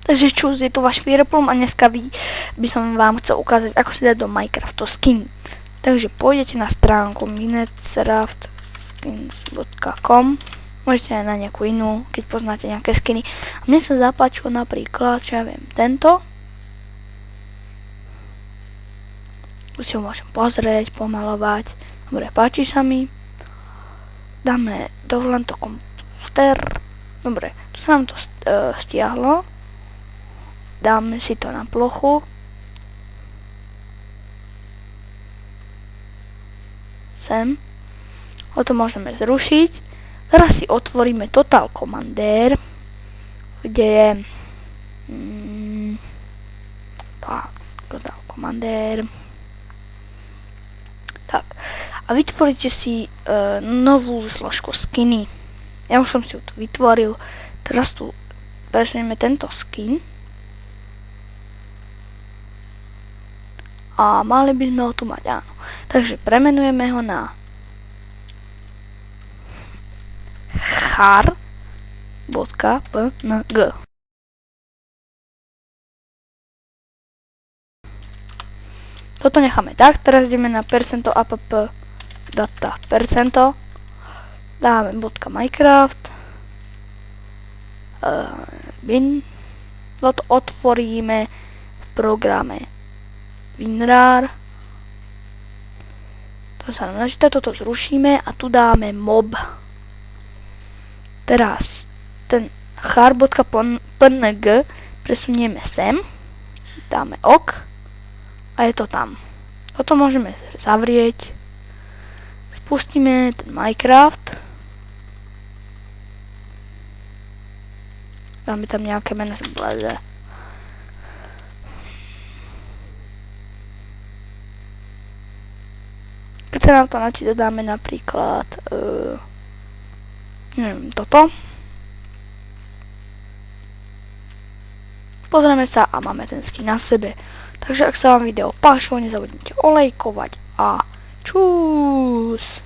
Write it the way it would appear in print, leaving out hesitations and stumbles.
Takže čus, je tu váš Fireplum a dneska by som vám chcel ukázať, ako si dať do Minecraftu skin. Takže pôjdete na stránku minecraftskins.com, môžete aj na nejakú inú, keď poznáte nejaké skiny. A mne sa zapáčilo napríklad, čo ja viem, tento. Už si ho môžem pozrieť, pomalovať. Dobre, páči sa mi. Dáme len to komputer. Dobre, tu sa nám to stiahlo. Dáme si to na plochu. Sem. O to môžeme zrušiť. Teraz si otvoríme Total Commander, kde je Total Commander. Tak. A vytvoríte si novú zložku skiny. Ja už som si ju tu vytvoril. Teraz tu presunieme tento skin. A mali by sme ho tu mať, áno. Takže premenujeme ho na char.png. Toto necháme tak, teraz ideme na %app data percento, dáme .minecraft, bin, toto otvoríme v programe WinRAR, to sa nám načíta, toto zrušíme a tu dáme mob. Teraz ten char.png presunieme sem, dáme ok a je to tam. Toto môžeme zavrieť, spustíme ten Minecraft, dáme tam nejaké meno blaze. Keď sa nám to načíta, dáme napríklad neviem, toto. Pozrieme sa a máme ten skin na sebe. Takže ak sa vám video páčilo, nezabudnite olejkovať a čus!